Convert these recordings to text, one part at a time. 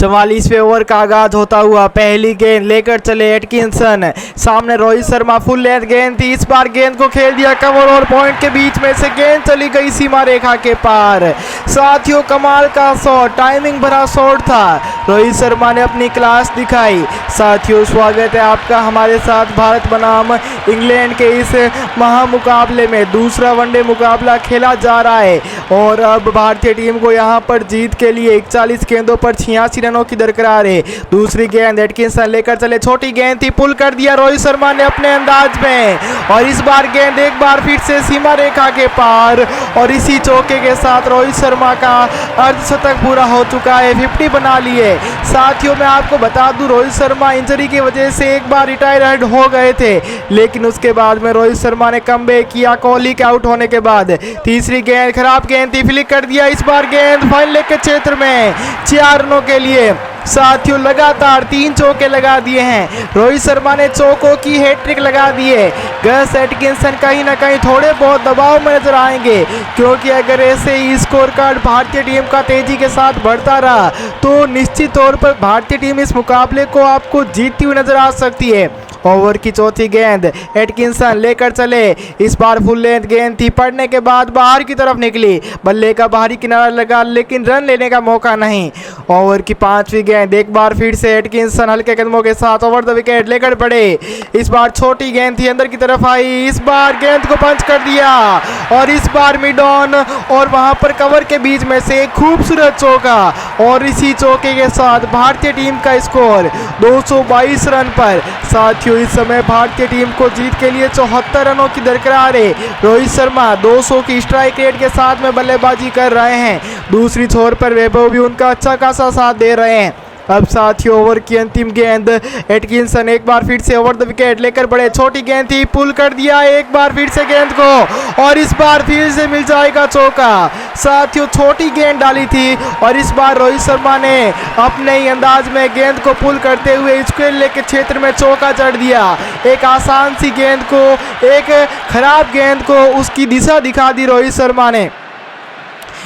44वें over का आगाज होता हुआ पहली गेंद लेकर चले एटकिंसन। सामने रोहित शर्मा, फुल लेंथ गेंद थी, इस बार गेंद को खेल दिया कवर और पॉइंट के बीच में से गेंद चली गई सीमा रेखा के पार। साथियों कमाल का शॉट, टाइमिंग भरा शॉट था, रोहित शर्मा ने अपनी क्लास दिखाई। साथियों स्वागत है आपका हमारे साथ भारत बनाम इंग्लैंड के इस महामुकाबले में। दूसरा वनडे मुकाबला खेला जा रहा है और अब भारतीय टीम को यहां पर जीत के लिए 41 गेंदों पर 86 रनों की दरकार है। दूसरी गेंद एटकिंसन लेकर चले, छोटी गेंद थी, पुल कर दिया रोहित शर्मा ने अपने अंदाज में और इस बार गेंद एक बार फिर से सीमा रेखा के पार और इसी चौके के साथ रोहित शर्मा का अर्धशतक पूरा हो चुका है, 50 बना लिए। साथियों मैं आपको बता दूं रोहित शर्मा इंजरी की वजह से एक बार रिटायर्ड हो गए थे, लेकिन उसके बाद में रोहित शर्मा ने कमबैक किया कोहली के आउट होने के बाद। तीसरी गेंद खराब गेंद थी, फ्लिक कर दिया, इस बार गेंद फाइनल के क्षेत्र में 4 रनों के लिए। साथियों लगातार 3 चौके लगा दिए हैं, रोहित शर्मा ने चौकों की हैट्रिक लगा दी है। गस एटकिंसन कहीं ना कहीं थोड़े बहुत दबाव में नजर आएंगे, क्योंकि अगर ऐसे ही स्कोर कार्ड भारतीय टीम का तेजी के साथ बढ़ता रहा तो निश्चित तौर पर भारतीय टीम इस मुकाबले को आपको जीतती हुई नजर आ सकती है। ओवर की चौथी गेंद एटकिंसन लेकर चले, इस बार फुल लेंथ गेंद थी, पड़ने के बाद बाहर की तरफ निकली, बल्ले का बाहरी किनारा लगा लेकिन रन लेने का मौका नहीं। ओवर की 5वीं गेंद एक बार फिर से एटकिंसन हल्के कदमों के साथ ओवर द विकेट लेकर पड़े, इस बार छोटी गेंद थी, अंदर की तरफ आई, इस बार गेंद को पंच कर दिया और इस बार मिड ऑन और वहां पर कवर के बीच में से एक खूबसूरत चौका और इसी चौके के साथ भारतीय टीम का स्कोर 222 रन पर। साथियों इस समय भारतीय टीम को जीत के लिए 74 रनों की दरकार है। रोहित शर्मा 200 की स्ट्राइक रेट के साथ में बल्लेबाजी कर रहे हैं, दूसरी छोर पर वैभव भी उनका अच्छा खासा साथ दे रहे हैं। अब साथियों ओवर की अंतिम गेंद एटकिंसन एक बार फिर से ओवर द विकेट लेकर बड़े, छोटी गेंद थी, पुल कर दिया एक बार फिर से गेंद को और इस बार फिर से मिल जाएगा चौका। साथियों छोटी गेंद डाली थी और इस बार रोहित शर्मा ने अपने ही अंदाज में गेंद को पुल करते हुए स्क्वायर लेग के क्षेत्र में चौका जड़ दिया। एक आसान सी गेंद को, एक खराब गेंद को उसकी दिशा दिखा दी रोहित शर्मा ने।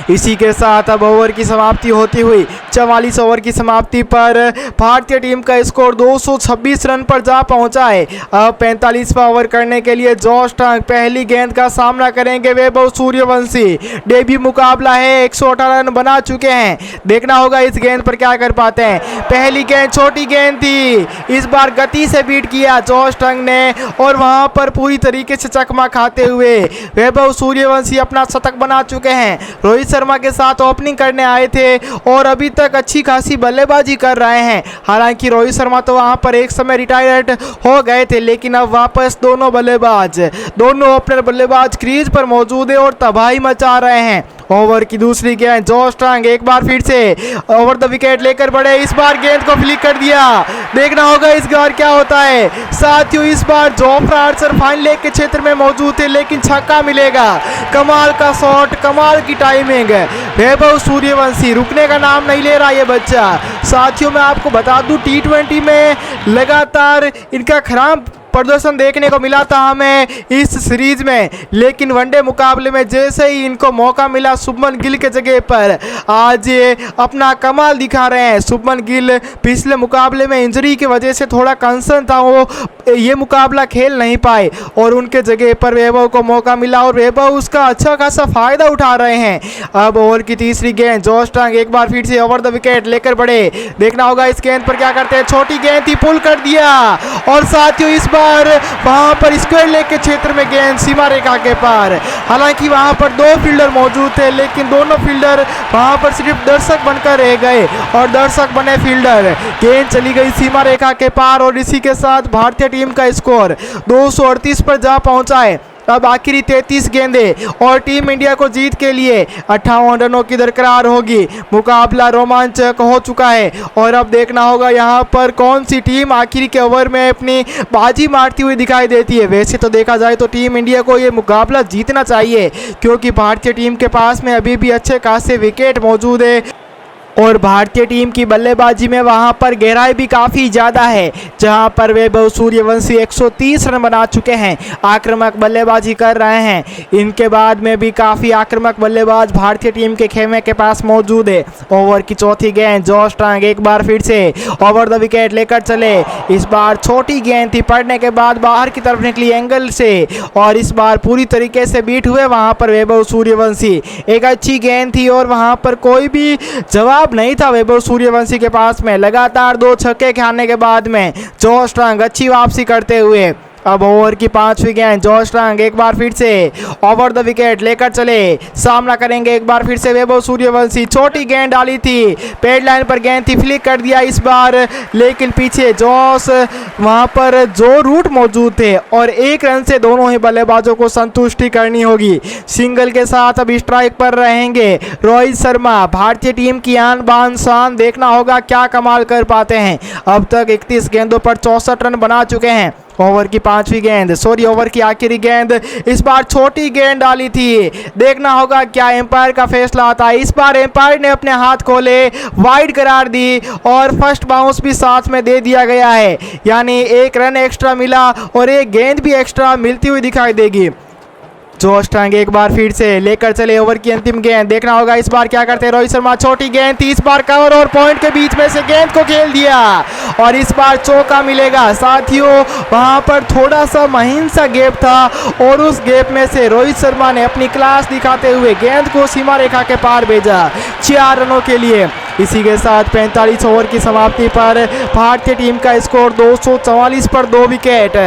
इसी के साथ अब ओवर की समाप्ति होती हुई 44 ओवर की समाप्ति पर भारतीय टीम का स्कोर 226 रन पर जा पहुंचा है। अब 45वां ओवर करने के लिए जॉश टंग पहली गेंद का सामना करेंगे वैभव सूर्यवंशी। डेब्यू मुकाबला है, 118 रन बना चुके हैं, देखना होगा इस गेंद पर क्या कर पाते हैं। पहली गेंद छोटी गेंद थी, इस बार गति से बीट किया जॉश टंग ने और वहां पर पूरी तरीके से चकमा खाते हुए वैभव सूर्यवंशी अपना शतक बना चुके हैं। रोहित शर्मा के साथ ओपनिंग करने आए थे और अभी तक अच्छी खासी बल्लेबाजी कर रहे हैं। हालांकि रोहित शर्मा तो वहां पर एक समय रिटायर्ड हो गए थे, लेकिन अब वापस दोनों ओपनर बल्लेबाज क्रीज पर मौजूद है और तबाही मचा रहे हैं। ओवर की दूसरी गेंद जॉश टंग एक बार फिर से ओवर द विकेट लेकर बढ़े, इस बार गेंद को फ्लिक कर दिया, देखना होगा इस बार क्या होता है। साथियों इस बार जोफ्रा आर्चर फाइन लेग के क्षेत्र में मौजूद थे, लेकिन छक्का मिलेगा। कमाल का शॉट, कमाल की टाइमिंग, वैभव सूर्यवंशी रुकने का नाम नहीं ले रहा ये बच्चा। साथियों मैं आपको बता दूं T20 में लगातार इनका खराब प्रदर्शन देखने को मिला था हमें इस सीरीज में, लेकिन वनडे मुकाबले में जैसे ही इनको मौका मिला शुभमन गिल के जगह पर आज ये अपना कमाल दिखा रहे हैं। शुभमन गिल पिछले मुकाबले में इंजरी की वजह से थोड़ा कंसर्न था, वो ये मुकाबला खेल नहीं पाए और उनके जगह पर वैभव को मौका मिला और वैभव उसका अच्छा खासा फायदा उठा रहे हैं। अब ओवर की तीसरी गेंद जॉश टंग एक बार फिर से ओवर द विकेट लेकर बढ़े, देखना होगा इस गेंद पर क्या करते हैं। छोटी गेंद थी, पुल कर दिया और साथियों इस बार वहां पर स्क्वायर लेग के क्षेत्र में गेंद सीमा रेखा के पार। हालांकि वहां पर 2 फील्डर मौजूद थे, लेकिन दोनों फील्डर वहां पर सिर्फ दर्शक बनकर रह गए और दर्शक बने फील्डर। गेंद चली गई सीमा रेखा के पार और इसी के साथ भारतीय टीम का स्कोर 238 पर जा पहुंचा है। अब आखिरी 33 गेंदें और टीम इंडिया को जीत के लिए 58 रनों की दरकार होगी। मुकाबला रोमांचक हो चुका है और अब देखना होगा यहाँ पर कौन सी टीम आखिरी के ओवर में अपनी बाजी मारती हुई दिखाई देती है। वैसे तो देखा जाए तो टीम इंडिया को ये मुकाबला जीतना चाहिए, क्योंकि भारतीय टीम के पास में अभी भी अच्छे खासे विकेट मौजूद है और भारतीय टीम की बल्लेबाजी में वहां पर गहराई भी काफ़ी ज़्यादा है, जहां पर वैभव सूर्यवंशी 130 रन बना चुके हैं, आक्रामक बल्लेबाजी कर रहे हैं। इनके बाद में भी काफ़ी आक्रामक बल्लेबाज भारतीय टीम के खेमे के पास मौजूद है। ओवर की चौथी गेंद जॉश टांग एक बार फिर से ओवर द विकेट लेकर चले। इस बार छोटी गेंद थी, पड़ने के बाद बाहर की तरफ निकली एंगल से, और इस बार पूरी तरीके से बीट हुए वहां पर वैभव सूर्यवंशी। एक अच्छी गेंद थी और वहां पर कोई भी जवाब नहीं था वैभव सूर्यवंशी के पास में। लगातार 2 छक्के खाने के बाद में जॉश टांग अच्छी वापसी करते हुए अब ओवर की 5वीं गेंद जॉश टांग एक बार फिर से ओवर द विकेट लेकर चले। सामना करेंगे एक बार फिर से वैभव सूर्यवंशी। छोटी गेंद डाली थी, पेड लाइन पर गेंद थी, फ्लिक कर दिया इस बार, लेकिन पीछे जॉस वहां पर जो रूट मौजूद थे और 1 रन से दोनों ही बल्लेबाजों को संतुष्टि करनी होगी। सिंगल के साथ अब स्ट्राइक पर रहेंगे रोहित शर्मा। भारतीय टीम की आन बान शान, देखना होगा क्या कमाल कर पाते हैं। अब तक 31 गेंदों पर 64 रन बना चुके हैं। ओवर की 5वीं गेंद, ओवर की आखिरी गेंद, इस बार छोटी गेंद डाली थी। देखना होगा क्या एम्पायर का फैसला आता है। इस बार एम्पायर ने अपने हाथ खोले, वाइड करार दी और फर्स्ट बाउंस भी साथ में दे दिया गया है, यानी 1 रन एक्स्ट्रा मिला और 1 गेंद भी एक्स्ट्रा मिलती हुई दिखाई देगी। जॉश टांग एक बार फिर से लेकर चले ओवर की अंतिम गेंद। देखना होगा इस बार क्या करते हैं रोहित शर्मा। छोटी गेंद थी, इस बार कवर और पॉइंट के बीच में से गेंद को खेल दिया और इस बार चौका मिलेगा। साथियों वहां पर थोड़ा सा महीन सा गैप था और उस गैप में से रोहित शर्मा ने अपनी क्लास दिखाते हुए गेंद को सीमा रेखा के पार भेजा 4 रनों के लिए। इसी के साथ 45 ओवर की समाप्ति पर भारतीय टीम का स्कोर 244 पर 2 विकेट।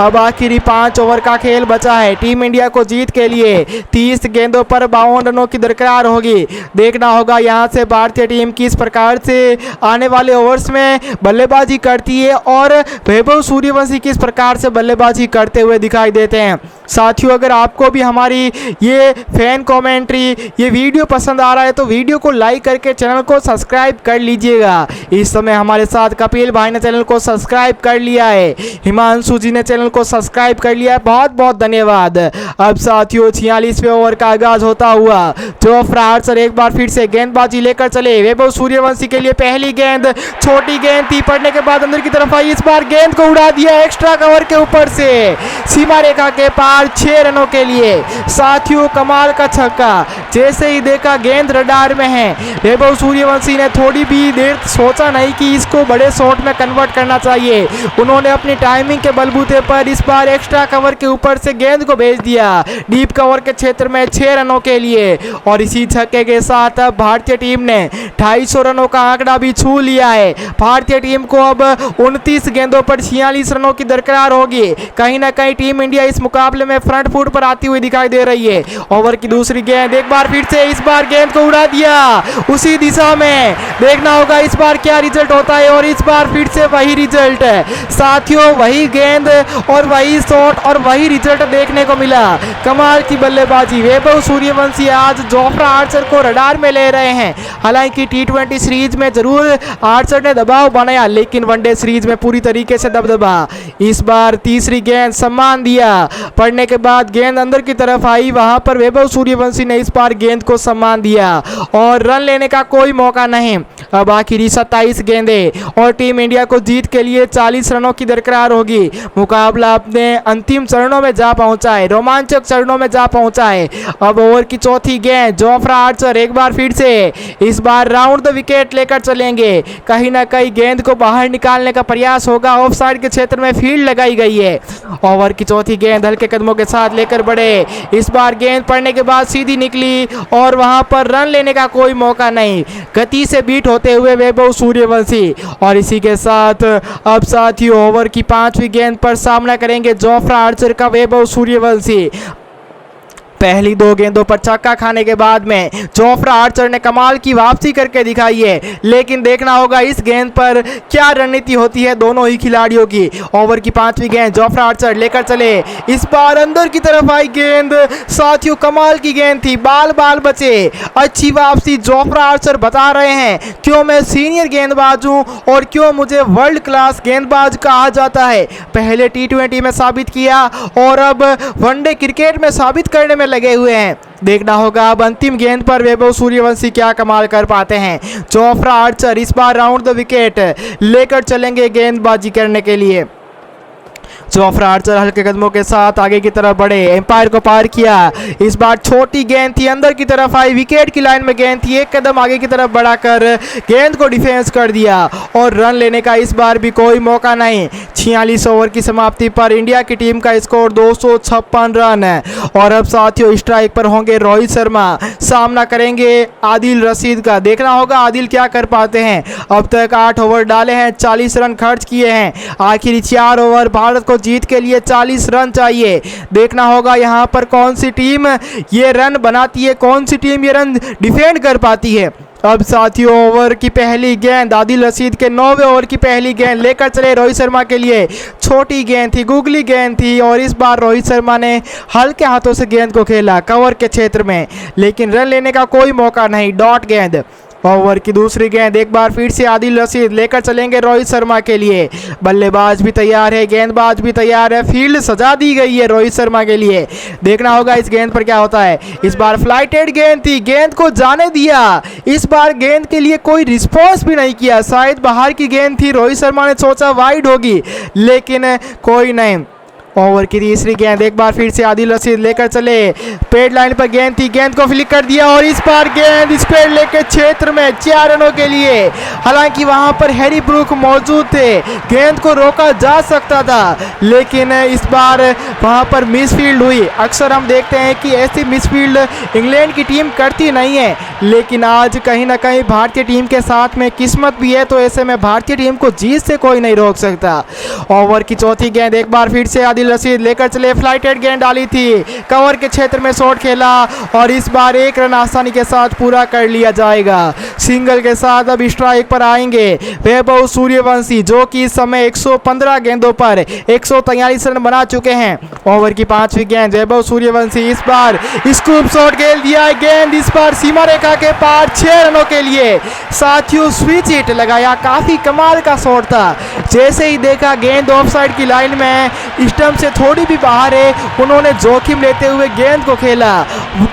अब आखिरी 5 ओवर का खेल बचा है। टीम इंडिया को जीत के लिए 30 गेंदों पर 52 रनों की दरकार होगी। देखना होगा यहां से भारतीय टीम किस प्रकार से आने वाले ओवर्स में बल्लेबाजी करती है और वैभव सूर्यवंशी किस प्रकार से बल्लेबाजी करते हुए दिखाई देते हैं। साथियों अगर आपको भी हमारी ये फैन कमेंट्री, ये वीडियो पसंद आ रहा है तो वीडियो को लाइक करके चैनल को सब्सक्राइब कर लीजिएगा। इस समय हमारे साथ कपिल भाई ने चैनल को सब्सक्राइब कर लिया है, हिमांशु जी ने चैनल को सब्सक्राइब कर लिया है, बहुत बहुत धन्यवाद। अब साथियों 46वें ओवर का आगाज होता हुआ जोफ्रा आर्चर एक बार फिर से गेंदबाजी लेकर चले। वैभव सूर्यवंशी के लिए पहली गेंद, छोटी गेंद थी, पड़ने के बाद अंदर की तरफ आई, इस बार गेंद को उड़ा दिया एक्स्ट्रा कवर के ऊपर से सीमा रेखा के पार 6 रनों के लिए। साथियों कमाल का छक्का, जैसे ही देखा गेंद रडार में है, वैभव सूर्यवंशी ने थोड़ी भी देर सोचा नहीं कि इसको बड़े शॉट में कन्वर्ट करना चाहिए। उन्होंने अपनी टाइमिंग के बलबूते पर इस बार एक्स्ट्रा कवर के ऊपर से गेंद को भेज दिया डीप कवर के क्षेत्र में 6 रनों के लिए। और इसी छक्के के साथ अब भारतीय टीम ने 250 रनों का आंकड़ा भी छू लिया है। भारतीय टीम को अब 29 गेंदों पर 46 रनों की दरकार होगी। कहीं ना कहीं टीम इंडिया इस मुकाबले में फ्रंट फुट पर आती हुई दिखाई दे रही है। ओवर की दूसरी गेंद, एक बार फिर से इस बार गेंद को उड़ा दिया उसी दिशा में। देखना होगा इस बार क्या रिजल्ट होता है और इस बार फिर से वही रिजल्ट है। साथियों वही गेंद और वही शॉट और वही रिजल्ट देखने को मिला। कमाल की बल्लेबाजी, वैभव सूर्यवंशी आज जोफ्रा आर्चर को रडार में ले रहे हैं। हालांकि T20 सीरीज में जरूर आर्चर ने दबाव बनाया, लेकिन वनडे सीरीज में पूरी तरीके से दबदबा। इस बार तीसरी गेंद सम्मान दिया, पड़ने के बाद गेंद अंदर की तरफ आई, वहां पर वैभव सूर्यवंशी ने इस बार गेंद को सम्मान दिया और रन लेने का कोई मौका नहीं। अब आखिरी 27 गेंदें और टीम इंडिया को जीत के लिए 40 रनों की दरकार होगी। मुकाबला अपने अंतिम चरणों में जा पहुंचा है, रोमांचक चरणों में जा पहुंचा है। अब ओवर की चौथी गेंद, जोफ्रा आर्चर एक बार फिर से इस बार राउंड द विकेट लेकर चलेंगे। कहीं ना कहीं गेंद को बाहर निकालने का प्रयास होगा, ऑफ साइड के क्षेत्र में फील्ड लगाई गई है। ओवर की चौथी गेंद हल्के कदमों के साथ लेकर बढ़े, इस बार गेंद पड़ने के बाद सीधी निकली और वहां पर रन लेने का कोई मौका नहीं। गति से बीट होते हुए वैभव सूर्यवंशी। और इसी के साथ अब साथियों ओवर की 5वीं गेंद पर सामना करेंगे जोफ्रा आर्चर का वैभव सूर्यवंशी। पहली 2 गेंदों पर छक्का खाने के बाद में जोफ्रा आर्चर ने कमाल की वापसी करके दिखाई है, लेकिन देखना होगा इस गेंद पर क्या रणनीति होती है दोनों ही खिलाड़ियों की। ओवर की 5वीं गेंद जोफ्रा आर्चर लेकर चले, इस बार अंदर की तरफ आई गेंद। साथियों कमाल की गेंद थी, बाल बाल बचे, अच्छी वापसी। जोफ्रा आर्चर बता रहे हैं क्यों मैं सीनियर गेंदबाज हूं और क्यों मुझे वर्ल्ड क्लास गेंदबाज कहा जाता है। पहले T20 में साबित किया और अब वनडे क्रिकेट में साबित करने में लगे हुए हैं। देखना होगा अब अंतिम गेंद पर वैभव सूर्यवंशी क्या कमाल कर पाते हैं। जोफ्रा आर्चर इस बार राउंड द विकेट लेकर चलेंगे गेंदबाजी करने के लिए। जोफ्रा आर्चर हल्के कदमों के साथ आगे की तरफ बढ़े, एम्पायर को पार किया। इस बार छोटी गेंद थी, अंदर की तरफ आई, विकेट की लाइन में गेंद थी, एक कदम आगे की तरफ बढ़ाकर गेंद को डिफेंस कर दिया और रन लेने का इस बार भी कोई मौका नहीं। 46 ओवर की समाप्ति पर इंडिया की टीम का स्कोर 256 रन है। और अब साथियों स्ट्राइक पर होंगे रोहित शर्मा, सामना करेंगे आदिल रशीद का। देखना होगा आदिल क्या कर पाते हैं। अब तक 8 ओवर डाले हैं, 40 रन खर्च किए हैं। आखिरी 4 ओवर भारत को जीत के लिए 40 रन चाहिए। देखना होगा यहां पर कौन सी टीम ये रन बनाती है, कौन सी टीम ये रन डिफेंड कर पाती है। अब साथियों ओवर की पहली गेंद आदिल रशीद के 9वें ओवर की पहली गेंद लेकर चले रोहित शर्मा के लिए। छोटी गेंद थी, गुगली गेंद थी और इस बार रोहित शर्मा ने हल्के हाथों से गेंद को खेला कवर के क्षेत्र में, लेकिन रन लेने का कोई मौका नहीं। डॉट गेंद। ओवर की दूसरी गेंद एक बार फिर से आदिल रशीद लेकर चलेंगे रोहित शर्मा के लिए। बल्लेबाज भी तैयार है, गेंदबाज भी तैयार है, फील्ड सजा दी गई है रोहित शर्मा के लिए। देखना होगा इस गेंद पर क्या होता है। इस बार फ्लाइटेड गेंद थी, गेंद को जाने दिया। इस बार गेंद के लिए कोई रिस्पॉन्स भी नहीं किया, शायद बाहर की गेंद थी, रोहित शर्मा ने सोचा वाइड होगी, लेकिन कोई नहीं। ओवर की तीसरी गेंद एक बार फिर से आदिल रशीद लेकर चले, पेड लाइन पर गेंद थी, गेंद को फ्लिक कर दिया और इस बार गेंद स्क्वायर लेकर क्षेत्र में 4 रनों के लिए। हालांकि वहां पर हैरी ब्रूक मौजूद थे, गेंद को रोका जा सकता था, लेकिन इस बार वहां पर मिसफील्ड हुई। अक्सर हम देखते हैं कि ऐसी मिसफील्ड इंग्लैंड की टीम करती नहीं है, लेकिन आज कहीं ना कहीं भारतीय टीम के साथ में किस्मत भी है, तो ऐसे में भारतीय टीम को जीत से कोई नहीं रोक सकता। ओवर की चौथी गेंद एक बार फिर से आदिल रशीद लेकर चले, फ्लाइटेड गेंद डाली थी, कवर के क्षेत्र में शॉट खेला और इस बार 1 रन आसानी के साथ पूरा कर लिया जाएगा। सिंगल के साथ अब स्ट्राइक पर आएंगे वैभव सूर्यवंशी, जो कि इस समय 115 गेंदों पर 143 रन बना चुके हैं। ओवर की 5वीं गेंद वैभव सूर्यवंशी इस बार स्कूप शॉट खेल दिया है, गेंद इस बार सीमा रेखा के पार 6 रनों के लिए। साथियों स्विच हिट लगाया, काफी कमाल का शॉट था। जैसे ही देखा गेंद ऑफ साइड की लाइन में स्टंप से थोड़ी भी बाहर है, उन्होंने जोखिम लेते हुए गेंद को खेला,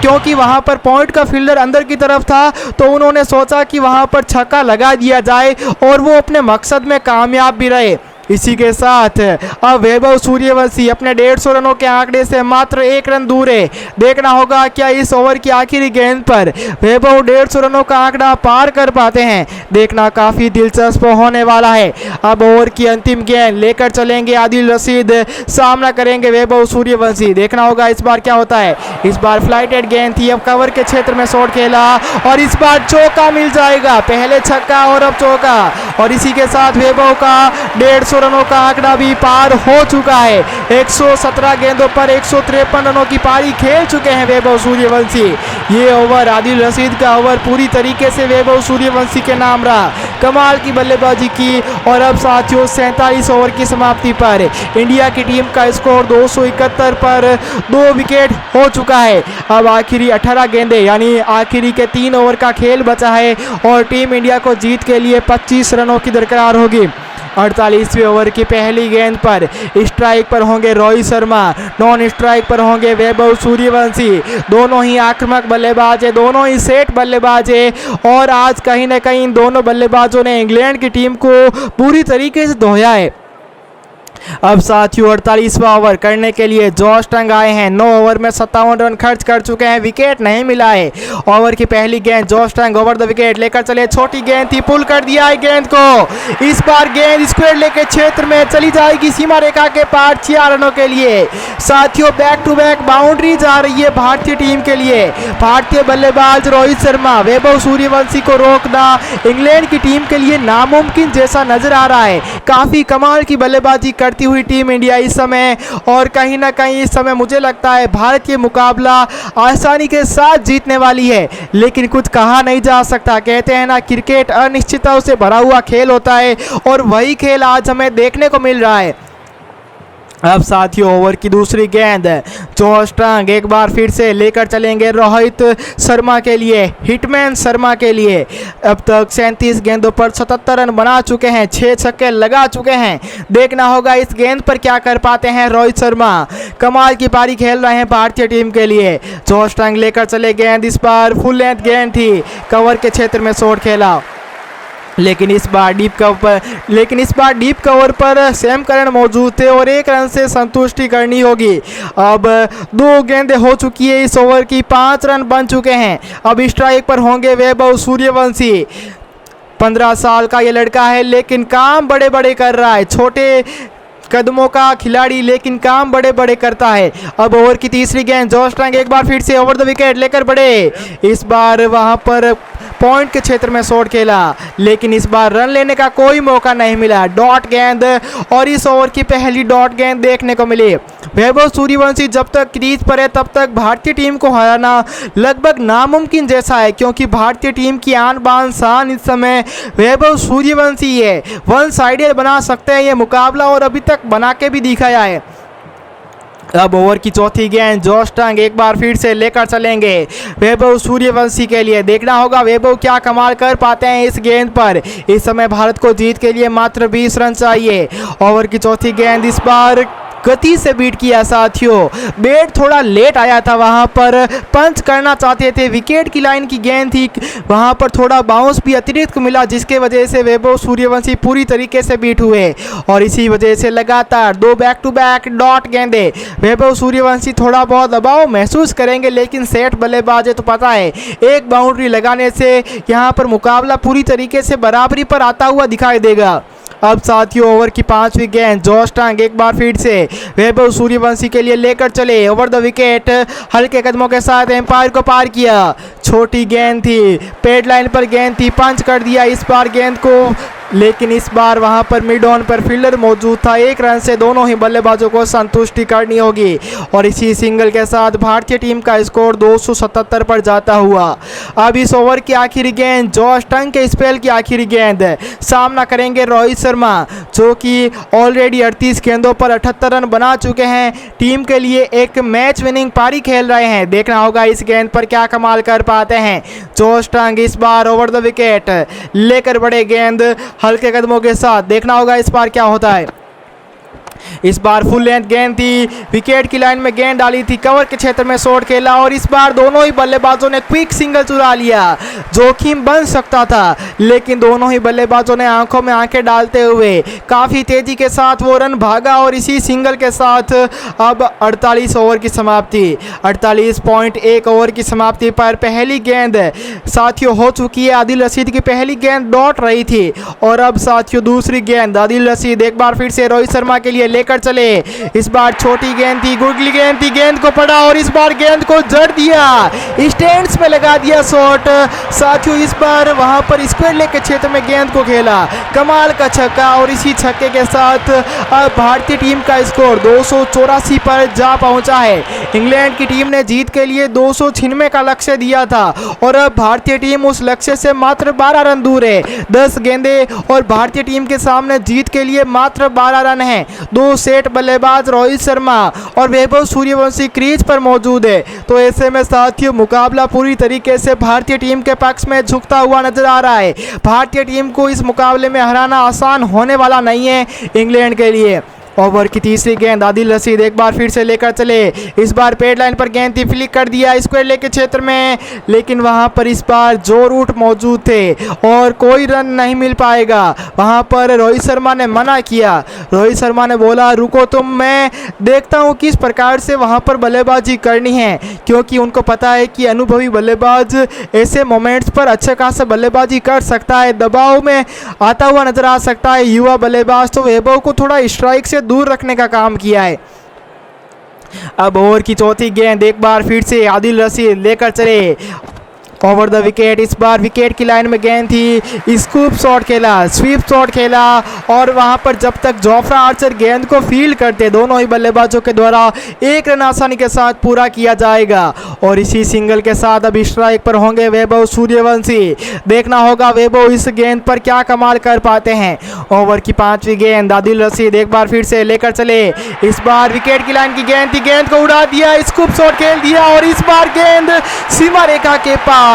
क्योंकि वहां पर पॉइंट का फील्डर अंदर की तरफ था, तो उन्होंने सोचा कि वहां पर छक्का लगा दिया जाए और वो अपने मकसद में कामयाब भी रहे। इसी के साथ अब वैभव सूर्यवंशी अपने 150 रनों के आंकड़े से मात्र 1 रन दूर है। देखना होगा क्या इस ओवर की आखिरी गेंद पर वैभव 150 रनों का आंकड़ा पार कर पाते हैं। देखना काफी दिलचस्प होने वाला है। अब ओवर की अंतिम गेंद लेकर चलेंगे आदिल रशीद, सामना करेंगे वैभव सूर्यवंशी। देखना होगा इस बार क्या होता है। इस बार फ्लाइटेड गेंद थी, अब कवर के क्षेत्र में शॉट खेला और इस बार चौका मिल जाएगा। पहले छक्का और अब चौका, और इसी के साथ वैभव का 150 रनों का आंकड़ा भी पार हो चुका है। 117 गेंदों पर 153 रनों की पारी खेल चुके हैं वैभव सूर्यवंशी। ये ओवर आदिल रशीद का ओवर पूरी तरीके से वैभव सूर्यवंशी के नाम रहा। कमाल की बल्लेबाजी की और अब साथियों 47 ओवर की समाप्ति पर इंडिया की टीम का स्कोर 271 पर 2 विकेट हो चुका है। अब आखिरी 18 गेंदें यानी आखिरी के 3 ओवर का खेल बचा है और टीम इंडिया को जीत के लिए 25 रनों की दरकार होगी। 48वें ओवर की पहली गेंद पर स्ट्राइक पर होंगे रोहित शर्मा, नॉन स्ट्राइक पर होंगे वैभव सूर्यवंशी। दोनों ही आक्रामक बल्लेबाज है, दोनों ही सेट बल्लेबाज है और आज कहीं ना कहीं इन दोनों बल्लेबाजों ने इंग्लैंड की टीम को पूरी तरीके से धोया है। अब साथियों 48वां ओवर करने के लिए जॉश टंग आए हैं। 9 ओवर में 57 रन खर्च कर चुके हैं, विकेट नहीं मिला है। ओवर की पहली गेंद Josh tongue over the wicket लेकर चले, छोटी गेंद थी, पुल कर दिया है गेंद को। इस बार गेंद स्क्वायर लेके क्षेत्र में चली जाएगी सीमा रेखा के पार 6 रनों के लिए। साथियों बैक टू बैक बाउंड्री जा रही है भारतीय टीम के लिए। भारतीय बल्लेबाज रोहित शर्मा, वैभव सूर्यवंशी को रोकना इंग्लैंड की टीम के लिए नामुमकिन जैसा नजर आ रहा है। काफी कमाल की बल्लेबाजी करती हुई टीम इंडिया इस समय, और कहीं ना कहीं इस समय मुझे लगता है भारत ये मुकाबला आसानी के साथ जीतने वाली है, लेकिन कुछ कहा नहीं जा सकता। कहते हैं ना क्रिकेट अनिश्चितताओं से भरा हुआ खेल होता है और वही खेल आज हमें देखने को मिल रहा है। अब साथियों ओवर की दूसरी गेंद जोश टंग एक बार फिर से लेकर चलेंगे रोहित शर्मा के लिए, हिटमैन शर्मा के लिए। अब तक 37 गेंदों पर 77 रन बना चुके हैं, 6 छक्के लगा चुके हैं। देखना होगा इस गेंद पर क्या कर पाते हैं रोहित शर्मा। कमाल की पारी खेल रहे हैं भारतीय टीम के लिए। जोश टंग लेकर चले गेंद, इस बार फुल लेंथ गेंद थी, कवर के क्षेत्र में शॉट खेला, लेकिन इस बार डीप कवर पर सैम करन मौजूद थे और 1 रन से संतुष्टि करनी होगी। अब 2 गेंदें हो चुकी है इस ओवर की, 5 रन बन चुके हैं। अब स्ट्राइक पर होंगे वैभव सूर्यवंशी। 15 साल का ये लड़का है लेकिन काम बड़े बड़े कर रहा है, छोटे कदमों का खिलाड़ी लेकिन काम बड़े बड़े करता है। अब ओवर की तीसरी गेंद जोश टंग एक बार फिर से ओवर द विकेट लेकर बढ़े, इस बार वहां पर पॉइंट के क्षेत्र में शॉट खेला, लेकिन इस बार रन लेने का कोई मौका नहीं मिला। डॉट गेंद और इस ओवर की पहली डॉट गेंद देखने को मिली। वैभव सूर्यवंशी जब तक क्रीज पर है तब तक भारतीय टीम को हराना लगभग नामुमकिन जैसा है, क्योंकि भारतीय टीम की आन बान शान इस समय वैभव सूर्यवंशी है। वन साइडेड बना सकते हैं ये मुकाबला और अभी तक बना के भी दिखाया है। अब ओवर की चौथी गेंद जोश टंग एक बार फिर से लेकर चलेंगे वैभव सूर्यवंशी के लिए। देखना होगा वैभव क्या कमाल कर पाते हैं इस गेंद पर। इस समय भारत को जीत के लिए मात्र 20 रन चाहिए। ओवर की चौथी गेंद इस बार गति से बीट किया साथियों, बैट थोड़ा लेट आया था, वहां पर पंच करना चाहते थे, विकेट की लाइन की गेंद थी, वहां पर थोड़ा बाउंस भी अतिरिक्त मिला जिसके वजह से वैभव सूर्यवंशी पूरी तरीके से बीट हुए और इसी वजह से लगातार 2 बैक टू बैक डॉट गेंदे। वैभव सूर्यवंशी थोड़ा बहुत दबाव महसूस करेंगे लेकिन सेट बल्लेबाज है तो पता है एक बाउंड्री लगाने से यहाँ पर मुकाबला पूरी तरीके से बराबरी पर आता हुआ दिखाई देगा। अब साथियों ओवर की 5वीं गेंद जोश टंग एक बार फिर से वैभव सूर्यवंशी के लिए लेकर चले, ओवर द विकेट हल्के कदमों के साथ एम्पायर को पार किया। छोटी गेंद थी, पेड लाइन पर गेंद थी, पंच कर दिया इस बार गेंद को, लेकिन इस बार वहां पर मिड ऑन पर फील्डर मौजूद था। 1 रन से दोनों ही बल्लेबाजों को संतुष्टि करनी होगी और इसी सिंगल के साथ भारतीय टीम का स्कोर 277 पर जाता हुआ। अब इस ओवर की आखिरी गेंद जोश टंग के स्पेल की आखिरी गेंद, सामना करेंगे रोहित शर्मा जो कि ऑलरेडी 38 गेंदों पर 78 रन बना चुके हैं। टीम के लिए एक मैच विनिंग पारी खेल रहे हैं। देखना होगा इस गेंद पर क्या कमाल कर पाते हैं जोश टंग। इस बार ओवर द विकेट लेकर बड़े गेंद हल्के कदमों के साथ, देखना होगा इस बार क्या होता है। इस बार फुल लेंथ गेंद थी, विकेट की लाइन में गेंद डाली थी, कवर के क्षेत्र में शॉट खेला और इस बार दोनों ही बल्लेबाजों ने क्विक सिंगल चुरा लिया। जोखिम बन सकता था लेकिन दोनों ही बल्लेबाजों ने आंखों में आंखें डालते हुए काफ़ी तेजी के साथ वो रन भागा और इसी सिंगल के साथ अब 48 ओवर की समाप्ति, 48.1 ओवर की समाप्ति पर पहली गेंद साथियों हो चुकी है। आदिल रशीद की पहली गेंद डॉट रही थी और अब साथियों दूसरी गेंद आदिल रशीद एक बार फिर से रोहित शर्मा के लिए लेकर चले। इस बार छोटी गेंद थी, गुडली गेंद थी, गेंद को पड़ा और इस बार गेंद को जड़ दिया, स्टैंड्स में लगा दिया शॉट। साथियों इस बार वहां पर स्क्वायर लेग के क्षेत्र में गेंद को खेला, कमाल का छक्का और इसी छक्के के साथ अब भारतीय टीम का स्कोर 284 पर जा पहुंचा है। इंग्लैंड की टीम ने जीत के लिए 296 का लक्ष्य दिया था और अब भारतीय टीम उस लक्ष्य से मात्र 12 रन दूर है। 10 गेंदे और भारतीय टीम के सामने जीत के लिए मात्र 12 रन है। 2 सेट बल्लेबाज रोहित शर्मा और वैभव सूर्यवंशी क्रीज पर मौजूद है, तो ऐसे में साथियों मुकाबला पूरी तरीके से भारतीय टीम के पक्ष में झुकता हुआ नजर आ रहा है। भारतीय टीम को इस मुकाबले में हराना आसान होने वाला नहीं है इंग्लैंड के लिए। ओवर की तीसरी गेंद आदिल रशीद एक बार फिर से लेकर चले, इस बार पेड लाइन पर गेंद थी, फ्लिक कर दिया स्क्वायर लेग के क्षेत्र में, लेकिन वहां पर इस बार जो रूट मौजूद थे और कोई रन नहीं मिल पाएगा। वहां पर रोहित शर्मा ने मना किया, रोहित शर्मा ने बोला रुको तुम, मैं देखता हूं किस प्रकार से वहां पर बल्लेबाजी करनी है, क्योंकि उनको पता है कि अनुभवी बल्लेबाज ऐसे मोमेंट्स पर अच्छे खासा बल्लेबाजी कर सकता है, दबाव में आता हुआ नजर आ सकता है युवा बल्लेबाज, तो वैभव को थोड़ा स्ट्राइक से दूर रखने का काम किया है। अब ओवर की चौथी गेंद एक बार फिर से आदिल रशीद लेकर चले, ओवर द विकेट। इस बार विकेट की लाइन में गेंद थी, स्कूप शॉट खेला, स्वीप शॉट खेला और वहां पर जब तक जोफ्रा आर्चर गेंद को फील्ड करते दोनों ही बल्लेबाजों के द्वारा एक रन आसानी के साथ पूरा किया जाएगा। और इसी सिंगल के साथ अब स्ट्राइक पर होंगे वैभव सूर्यवंशी। देखना होगा वैभव इस गेंद पर क्या कमाल कर पाते हैं। ओवर की 5वीं गेंद आदिल रशीद एक बार फिर से लेकर चले। इस बार विकेट की लाइन की गेंद थी, गेंद को उड़ा दिया, स्कूप शॉट खेल दिया और इस बार गेंद सीमा रेखा के पार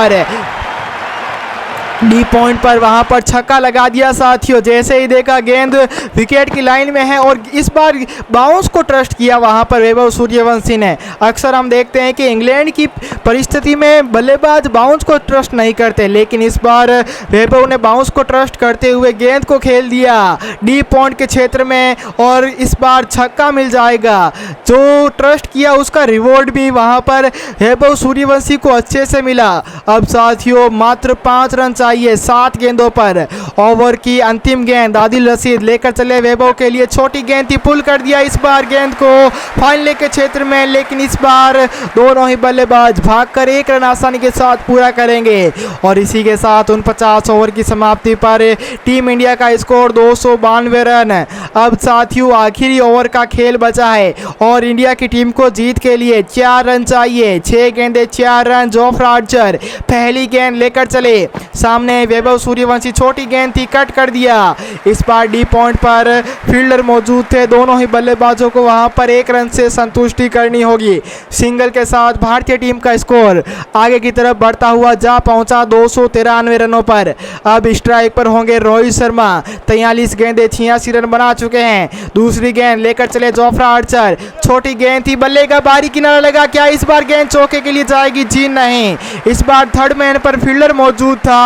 डी पॉइंट पर वहां पर छक्का लगा दिया साथियों। जैसे ही देखा गेंद विकेट की लाइन में है और इस बार बाउंस को ट्रस्ट किया वहां पर वैभव सूर्यवंशी ने। अक्सर हम देखते हैं कि इंग्लैंड की परिस्थिति में बल्लेबाज बाउंस को ट्रस्ट नहीं करते, लेकिन इस बार वैभव ने बाउंस को ट्रस्ट करते हुए गेंद को खेल दिया डी पॉइंट के क्षेत्र में और इस बार छक्का मिल जाएगा। जो ट्रस्ट किया उसका रिवॉर्ड भी वहां पर वैभव सूर्यवंशी को अच्छे से मिला। अब साथियों मात्र 5 रन चाहिए 7 गेंदों पर। ओवर की अंतिम गेंद आदिल रशीद लेकर चले वैभव के लिए, छोटी गेंद थी, पुल कर दिया इस बार गेंद को फाइनल के क्षेत्र में, लेकिन इस बार दोनों ही बल्लेबाज भागकर 1 रन आसानी के साथ पूरा करेंगे। और इसी के साथ 49 ओवर की समाप्ति पर टीम इंडिया का स्कोर 292 रन। अब साथियों आखिरी ओवर का खेल बचा है और इंडिया की टीम को जीत के लिए 4 रन चाहिए। 6 गेंदे 4 रन। जोफ्रा आर्चर पहली गेंद लेकर चले, सामने वैभव सूर्यवंशी, छोटी गेंद थी, कट कर दिया। इस बार डी पॉइंट पर फील्डर मौजूद थे, दोनों ही बल्लेबाजों को वहां पर 1 रन से संतुष्टि करनी होगी। सिंगल के साथ भारतीय टीम का स्कोर आगे की तरफ बढ़ता हुआ जा पहुंचा 293 रनों पर। अब स्ट्राइक पर होंगे रोहित शर्मा, 43 गेंदे 86 रन बना चुके हैं। दूसरी गेंद लेकर चले जोफ्रा आर्चर, छोटी गेंद थी, बल्ले का बाहरी किनारा लगा, क्या इस बार गेंद चौके के लिए जाएगी? जी नहीं, इस बार थर्ड मैन पर फील्डर मौजूद था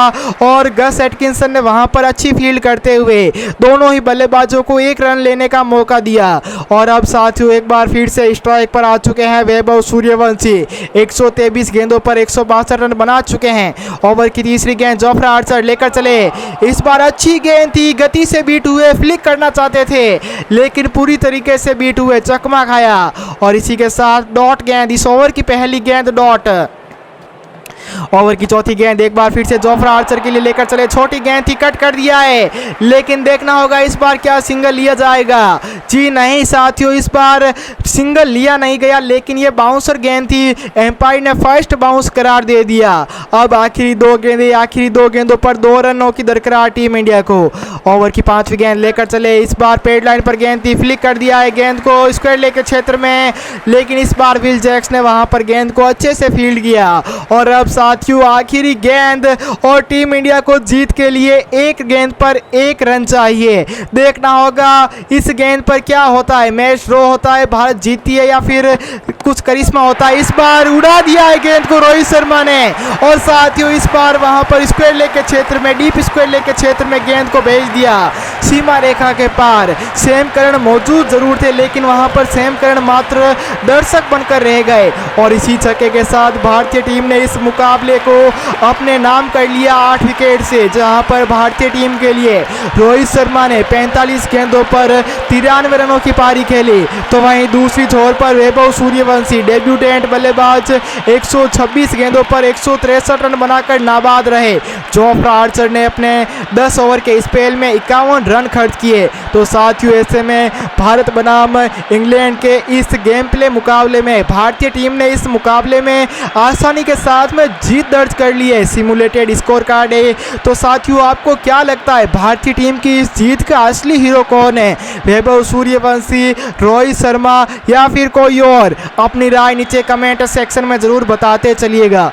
और गस एटकिंसन ने वहां पर अच्छी फील्ड करते हुए दोनों ही बल्लेबाजों को 1 रन लेने का मौका दिया। और अब साथियों एक बार फिर से स्ट्राइक पर आ चुके हैं वैभव सूर्यवंशी, 123 गेंदों पर 162 रन बना चुके हैं। ओवर की तीसरी गेंद जोफ्रा आर्चर लेकर चले, इस बार अच्छी गेंद थी, गति से बीट हुए, फ्लिक करना चाहते थे लेकिन पूरी तरीके से बीट हुए, चकमा खाया। और इसी के साथ डॉट गेंद, इस ओवर की पहली गेंद डॉट। ओवर की चौथी गेंद एक बार फिर से जोफ्रा आर्चर के लिए लेकर चले, छोटी गेंद थी, कट कर दिया है, लेकिन देखना होगा इस बार क्या सिंगल लिया जाएगा? जी नहीं साथियों, इस बार सिंगल लिया नहीं गया, लेकिन ये बाउंसर गेंद थी, एम्पायर ने फर्स्ट बाउंस करार दे दिया। अब आखिरी 2 गेंदों पर 2 रनों की दरकार टीम इंडिया को। ओवर की 5वीं गेंद लेकर चले, इस बार पेड लाइन पर गेंद थी, फ्लिक कर दिया है गेंद को स्क्वायर लेग के क्षेत्र में, लेकिन इस बार विल जैक्स ने वहां पर गेंद को अच्छे से फील्ड किया। और अब साथियों आखिरी गेंद और टीम इंडिया को जीत के लिए 1 गेंद पर 1 रन चाहिए। देखना होगा इस गेंद पर क्या होता है, मैच ड्रॉ होता है, भारत जीतती है या फिर कुछ करिश्मा होता है। इस बार उड़ा दिया है गेंद को रोहित शर्मा ने और साथियों इस बार वहां पर स्क्वायर लेग के क्षेत्र में, डीप स्क्वायर लेग के क्षेत्र में गेंद को भेज दिया सीमा रेखा के पार। सेम करन मौजूद जरूर थे, लेकिन वहां पर सेम करन मात्र दर्शक बनकर रह गए। और इसी छक्के के साथ भारतीय टीम ने इस मुकाबले को अपने नाम कर लिया 8 विकेट से, जहां पर भारतीय टीम के लिए रोहित शर्मा ने 45 गेंदों पर 93 रनों की पारी खेली, तो वहीं दूसरी छोर पर वैभव सूर्यवंशी डेब्यूटेंट बल्लेबाज 126 गेंदों पर 163 रन बनाकर नाबाद रहे। जोफ्रा आर्चर ने अपने 10 ओवर के स्पेल में 51 रन खर्च किए। तो साथियों ऐसे में भारत बनाम इंग्लैंड के इस गेम प्ले मुकाबले में भारतीय टीम ने इस मुकाबले में आसानी के साथ में जीत दर्ज कर ली है। सिमुलेटेड स्कोर कार्ड है। तो साथियों आपको क्या लगता है भारतीय टीम की इस जीत का असली हीरो कौन है? वैभव सूर्यवंशी, रोहित शर्मा या फिर कोई और? अपनी राय नीचे कमेंट सेक्शन में जरूर बताते चलिएगा।